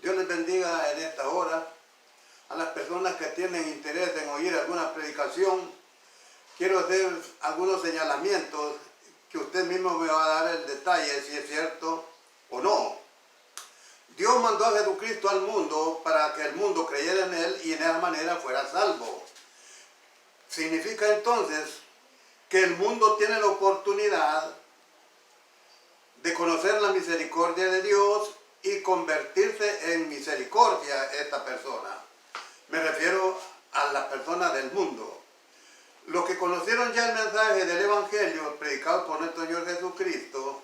Dios les bendiga en esta hora. A las personas que tienen interés en oír alguna predicación, quiero hacer algunos señalamientos que usted mismo me va a dar el detalle si es cierto o no. Dios mandó a Jesucristo al mundo para que el mundo creyera en Él y de esa manera fuera salvo. Significa entonces que el mundo tiene la oportunidad de conocer la misericordia de Dios y convertirse en misericordia esta persona. Me refiero a la persona del mundo. Los que conocieron ya el mensaje del Evangelio predicado por nuestro Señor Jesucristo,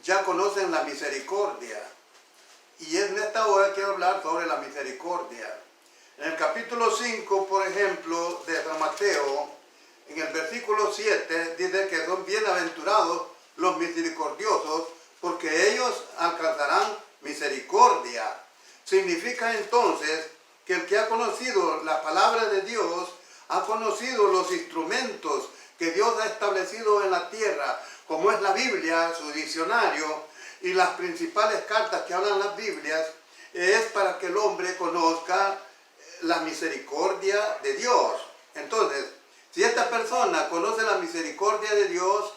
ya conocen la misericordia. Y en esta hora quiero hablar sobre la misericordia. En el capítulo 5, por ejemplo, de San Mateo, en el versículo 7, dice que son bienaventurados los misericordiosos, porque ellos alcanzarán misericordia. Significa entonces que el que ha conocido la palabra de Dios, ha conocido los instrumentos que Dios ha establecido en la tierra, como es la Biblia, su diccionario, y las principales cartas que hablan las Biblias, es para que el hombre conozca la misericordia de Dios. Entonces, si esta persona conoce la misericordia de Dios,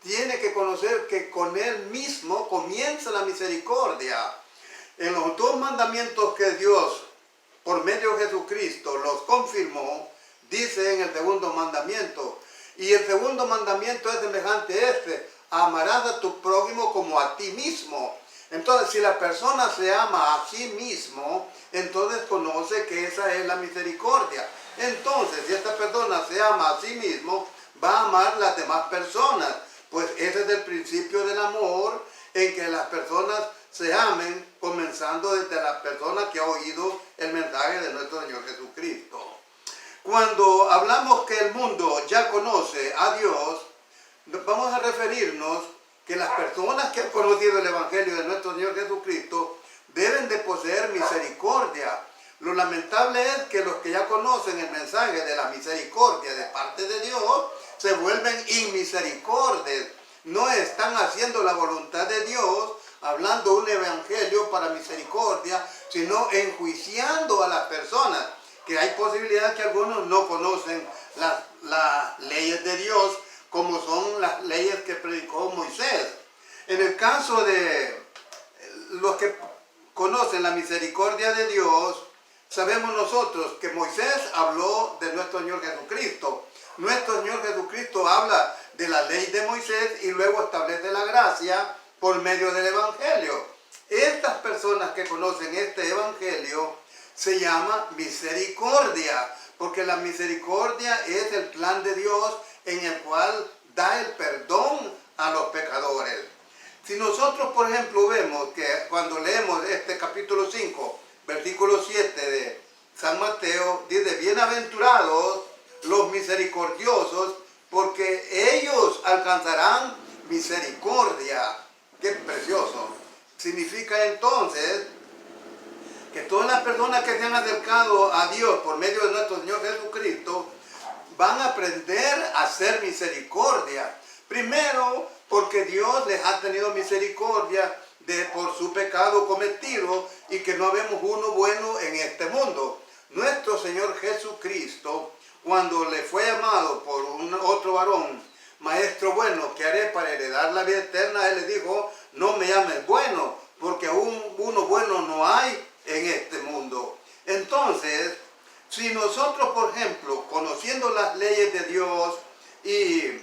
tiene que conocer que con Él mismo comienza la misericordia. En los dos mandamientos que Dios, por medio de Jesucristo, los confirmó, dice en el segundo mandamiento, y el segundo mandamiento es semejante a este: amarás a tu prójimo como a ti mismo. Entonces, si la persona se ama a sí mismo, entonces conoce que esa es la misericordia. Entonces, si esta persona se ama a sí mismo, va a amar a las demás personas. Pues ese es el principio del amor, en que las personas se amen, comenzando desde la persona que ha oído el mensaje de nuestro Señor Jesucristo. Cuando hablamos que el mundo ya conoce a Dios, vamos a referirnos que las personas que han conocido el Evangelio de nuestro Señor Jesucristo deben de poseer misericordia. Lo lamentable es que los que ya conocen el mensaje de la misericordia de parte de Dios se vuelven inmisericordios. No están haciendo la voluntad de Dios, hablando un evangelio para misericordia, sino enjuiciando a las personas. Que hay posibilidad que algunos no conocen las leyes de Dios, como son las leyes que predicó Moisés. En el caso de los que conocen la misericordia de Dios, sabemos nosotros que Moisés habló de nuestro Señor Jesucristo. Nuestro Señor Jesucristo habla de la ley de Moisés y luego establece la gracia por medio del Evangelio. Estas personas que conocen este Evangelio se llama misericordia, porque la misericordia es el plan de Dios en el cual da el perdón a los pecadores. Si nosotros, por ejemplo, vemos que cuando leemos este capítulo 5, versículo 7 de San Mateo, dice: bienaventurados los misericordiosos, porque ellos alcanzarán misericordia. ¡Qué precioso! Significa entonces que todas las personas que se han acercado a Dios por medio de nuestro Señor Jesucristo van a aprender a hacer misericordia. Primero, porque Dios les ha tenido misericordia por su pecado cometido y que no vemos uno bueno en este mundo. Nuestro Señor Jesucristo, cuando le fue llamado por otro varón, maestro bueno, ¿qué haré para heredar la vida eterna? Él le dijo: no me llames bueno, porque aún uno bueno no hay en este mundo. Entonces, si nosotros, por ejemplo, conociendo las leyes de Dios y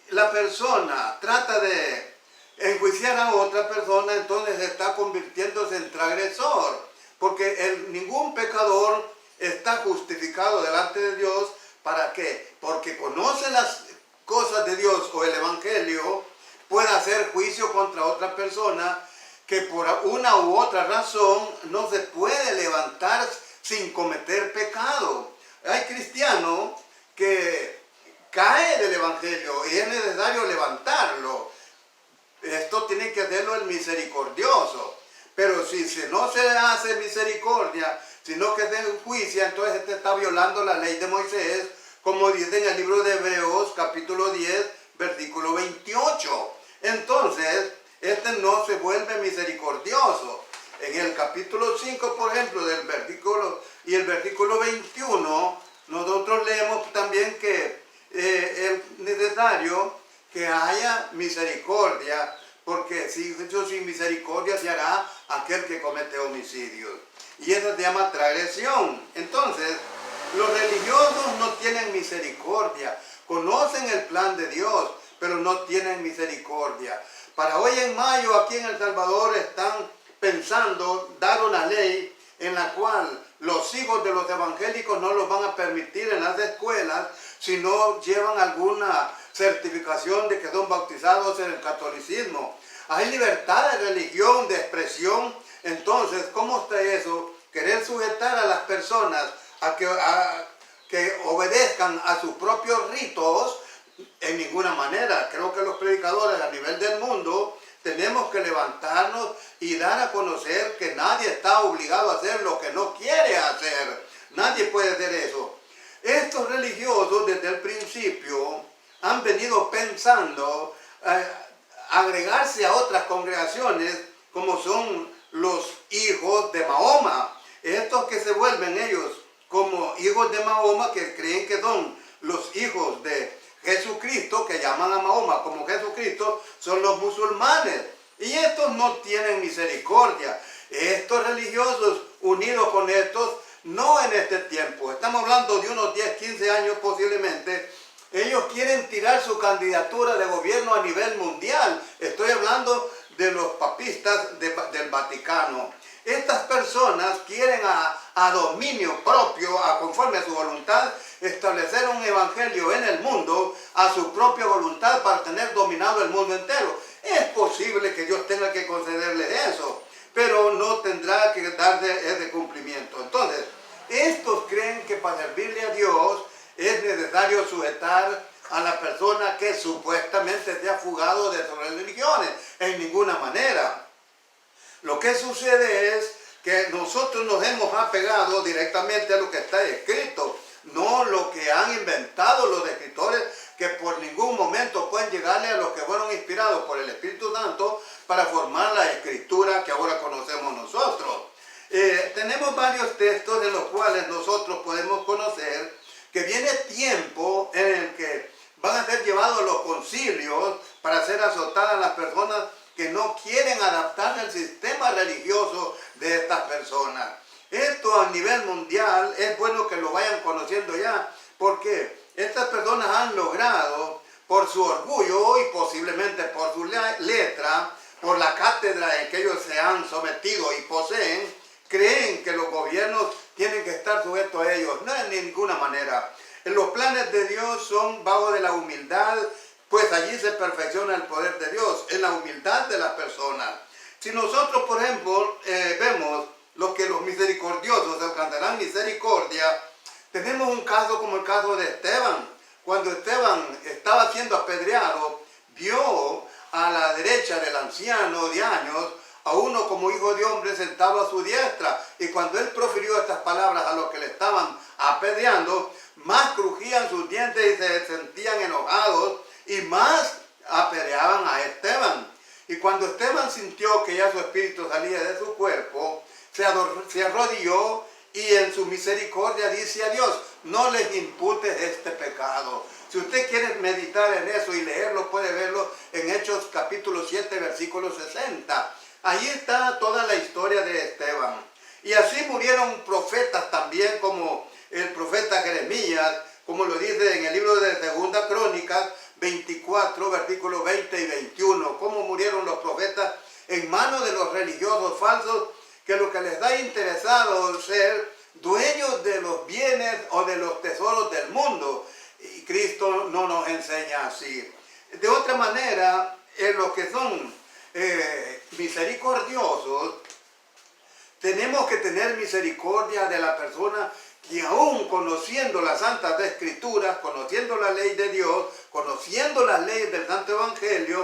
la persona trata de enjuiciar a otra persona, entonces está convirtiéndose en transgresor, porque ningún pecador está justificado delante de Dios. ¿Para qué? Porque conoce las cosas de Dios o el Evangelio, puede hacer juicio contra otra persona que por una u otra razón no se puede levantar sin cometer pecado. Hay cristianos que cae del Evangelio y es necesario levantarlo. Esto tiene que hacerlo el misericordioso. Pero si no se hace misericordia, sino que se enjuicia, entonces este está violando la ley de Moisés, como dice en el libro de Hebreos, capítulo 10, versículo 28. Entonces, este no se vuelve misericordioso. En el capítulo 5, por ejemplo, del versículo y el versículo 21, nosotros leemos también que es necesario que haya misericordia, porque sin misericordia se hará aquel que comete homicidios. Y eso se llama transgresión. Entonces, los religiosos no tienen misericordia, conocen el plan de Dios, pero no tienen misericordia. Para hoy en mayo, aquí en El Salvador, están pensando dar una ley en la cual los hijos de los evangélicos no los van a permitir en las escuelas si no llevan alguna certificación de que son bautizados en el catolicismo. Hay libertad de religión, de expresión. Entonces, ¿cómo está eso? Querer sujetar a las personas a que obedezcan a sus propios ritos, en ninguna manera. Creo que los predicadores a nivel del mundo tenemos que levantarnos y dar a conocer que nadie está obligado a hacer lo que no quiere hacer. Nadie puede hacer eso. Estos religiosos desde el principio han venido pensando agregarse a otras congregaciones como son los hijos de Mahoma. Estos que se vuelven ellos como hijos de Mahoma, que creen que son los hijos de Jesucristo, que llaman a Mahoma como Jesucristo, son los musulmanes. Y estos no tienen misericordia. Estos religiosos unidos con estos, no en este tiempo, estamos hablando de unos 10, 15 años posiblemente, ellos quieren tirar su candidatura de gobierno a nivel mundial. Estoy hablando de los papistas del Vaticano. Estas personas quieren a dominio propio, conforme a su voluntad, establecer un evangelio en el mundo a su propia voluntad para tener dominado el mundo entero. Es posible que Dios tenga que concederle eso, pero no tendrá que darle ese cumplimiento. Entonces, estos creen que para servirle a Dios es necesario sujetar a la persona que supuestamente se ha fugado de sus religiones. En ninguna manera. Lo que sucede es que nosotros nos hemos apegado directamente a lo que está escrito, no lo que han inventado los escritores, que por ningún momento pueden llegarle a los que fueron inspirados por el Espíritu Santo para formar la escritura que ahora conocemos nosotros. Tenemos varios textos en los cuales nosotros podemos conocer que viene tiempo en el que van a ser llevados los concilios para ser azotadas las personas que no quieren adaptar el sistema religioso de estas personas. Esto a nivel mundial es bueno que lo vayan conociendo ya, porque estas personas han logrado, por su orgullo y posiblemente por su letra, por la cátedra en que ellos se han sometido y poseen, creen que los gobiernos tienen que estar sujetos a ellos. No, en ninguna manera. Los planes de Dios son bajo de la humildad, pues allí se perfecciona el poder de Dios, en la humildad de las personas. Si nosotros, por ejemplo, vemos lo que los misericordiosos alcanzarán misericordia, tenemos un caso como el caso de Esteban. Cuando Esteban estaba siendo apedreado, vio a la derecha del anciano de años a uno como hijo de hombre sentado a su diestra. Y cuando él profirió estas palabras a los que le estaban apedreando, más crujían sus dientes y se sentían enojados y más apedreaban a Esteban. Y cuando Esteban sintió que ya su espíritu salía de su cuerpo, se arrodilló y en su misericordia dice a Dios: no les imputes este pecado. Si usted quiere meditar en eso y leerlo, puede verlo en Hechos capítulo 7, versículo 60. Allí está toda la historia de Esteban. Y así murieron profetas también, como el profeta Jeremías, como lo dice en el libro de Segunda Crónicas 24, versículos 20 y 21. Cómo murieron los profetas en manos de los religiosos falsos, que lo que les da interesado es ser dueños de los bienes o de los tesoros del mundo. Y Cristo no nos enseña así. De otra manera, los que son misericordiosos, tenemos que tener misericordia de la persona que aún conociendo las Santas Escrituras, conociendo la ley de Dios, conociendo las leyes del Santo Evangelio,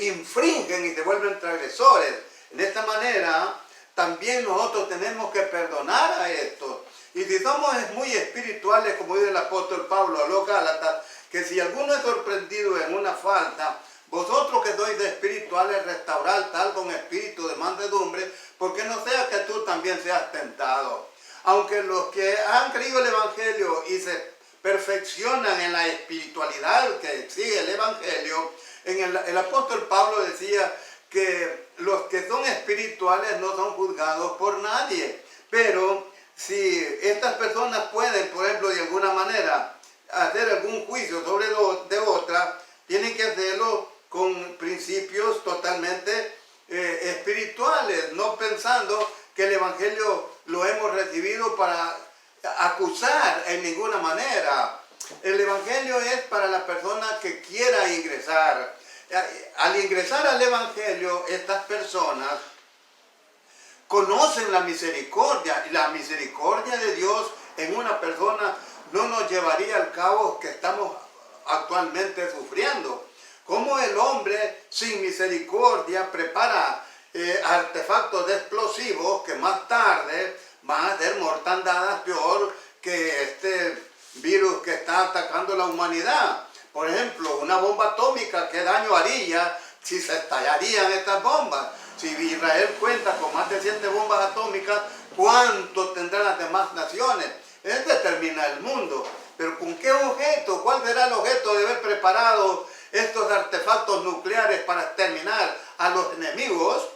infringen y se vuelven transgresores. De esta manera, también nosotros tenemos que perdonar a estos. Y si somos muy espirituales, como dice el apóstol Pablo a los Gálatas, que si alguno es sorprendido en una falta, vosotros que sois espirituales, restaurad tal con espíritu de mansedumbre, porque no sea que tú también seas tentado. Aunque los que han creído el Evangelio y se perfeccionan en la espiritualidad que exige el Evangelio, el apóstol Pablo decía que los que son espirituales no son juzgados por nadie. Pero si estas personas pueden, por ejemplo, de alguna manera hacer algún juicio sobre de otra, tienen que hacerlo con principios totalmente espirituales, no pensando que el Evangelio lo hemos recibido para acusar en ninguna manera. El Evangelio es para la persona que quiera ingresar. Al ingresar al Evangelio, estas personas conocen la misericordia, y la misericordia de Dios en una persona no nos llevaría al caos que estamos actualmente sufriendo. Como el hombre sin misericordia prepara artefactos explosivos que más tarde van a ser mortandades peor que este virus que está atacando la humanidad. Por ejemplo, una bomba atómica, ¿qué daño haría si se estallarían estas bombas? Si Israel cuenta con más de 7 bombas atómicas, ¿cuánto tendrán las demás naciones? Es determina el mundo. Pero ¿con qué objeto? ¿Cuál será el objeto de haber preparado estos artefactos nucleares para exterminar a los enemigos?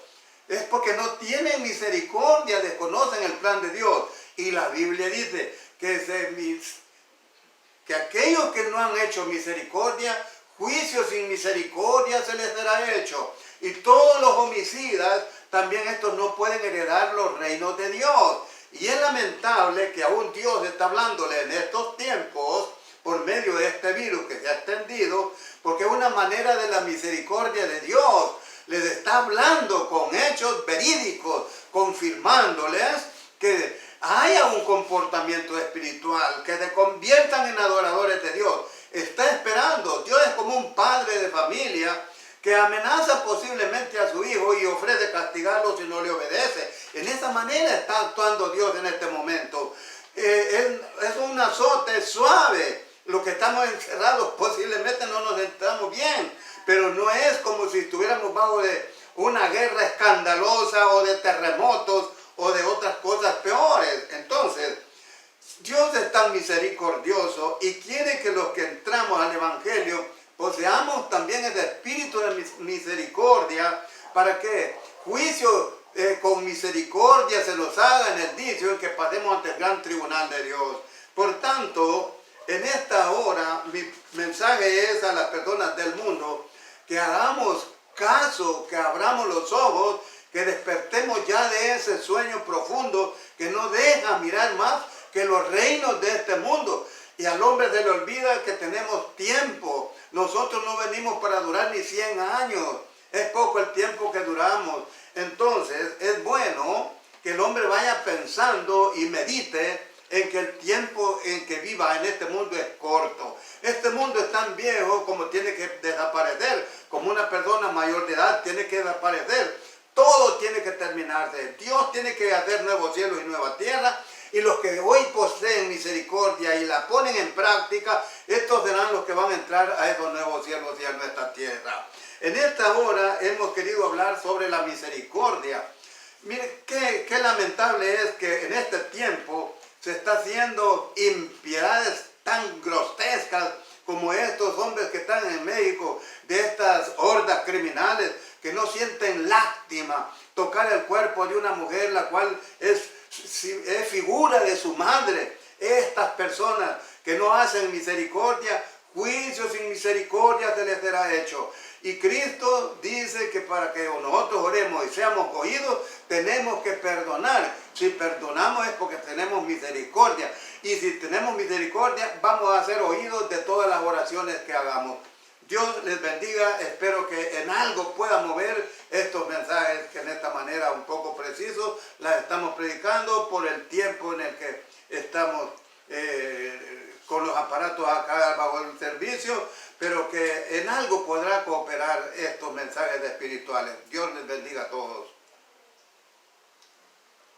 Es porque no tienen misericordia, desconocen el plan de Dios. Y la Biblia dice que aquellos que no han hecho misericordia, juicio sin misericordia se les será hecho. Y todos los homicidas, también estos no pueden heredar los reinos de Dios. Y es lamentable que aún Dios está hablándole en estos tiempos, por medio de este virus que se ha extendido, porque es una manera de la misericordia de Dios. Les está hablando con hechos verídicos, confirmándoles que haya un comportamiento espiritual, que se conviertan en adoradores de Dios. Está esperando. Dios es como un padre de familia que amenaza posiblemente a su hijo y ofrece castigarlo si no le obedece. En esa manera está actuando Dios en este momento. Es un azote suave. Los que estamos encerrados posiblemente no nos entramos bien, pero no es como si estuviéramos bajo de una guerra escandalosa o de terremotos o de otras cosas peores. Entonces, Dios es tan misericordioso y quiere que los que entramos al Evangelio poseamos también ese espíritu de misericordia para que juicio con misericordia se nos haga en el dicho en que pasemos ante el gran tribunal de Dios. Por tanto, en esta hora mi mensaje es a las personas del mundo que hagamos caso, que abramos los ojos, que despertemos ya de ese sueño profundo que no deja mirar más que los reinos de este mundo. Y al hombre se le olvida que tenemos tiempo. Nosotros no venimos para durar ni 100 años. Es poco el tiempo que duramos. Entonces es bueno que el hombre vaya pensando y medite en que el tiempo en que viva en este mundo es corto. Este mundo es tan viejo como tiene que desaparecer. Como una persona mayor de edad tiene que desaparecer. Todo tiene que terminarse. Dios tiene que hacer nuevos cielos y nueva tierra. Y los que hoy poseen misericordia y la ponen en práctica, estos serán los que van a entrar a esos nuevos cielos y a nuestra tierra. En esta hora hemos querido hablar sobre la misericordia. Mire, qué lamentable es que en este tiempo se está haciendo impiedades tan grotescas como estos hombres que están en México, de estas hordas criminales que no sienten lástima tocar el cuerpo de una mujer la cual es figura de su madre. Estas personas que no hacen misericordia, juicio sin misericordia se les será hecho. Y Cristo dice que para que nosotros oremos y seamos oídos, tenemos que perdonar. Si perdonamos es porque tenemos misericordia. Y si tenemos misericordia, vamos a ser oídos de todas las oraciones que hagamos. Dios les bendiga. Espero que en algo pueda mover estos mensajes que en esta manera un poco precisos las estamos predicando por el tiempo en el que estamos con los aparatos acá bajo el servicio, pero que en algo podrá cooperar estos mensajes espirituales. Dios les bendiga a todos.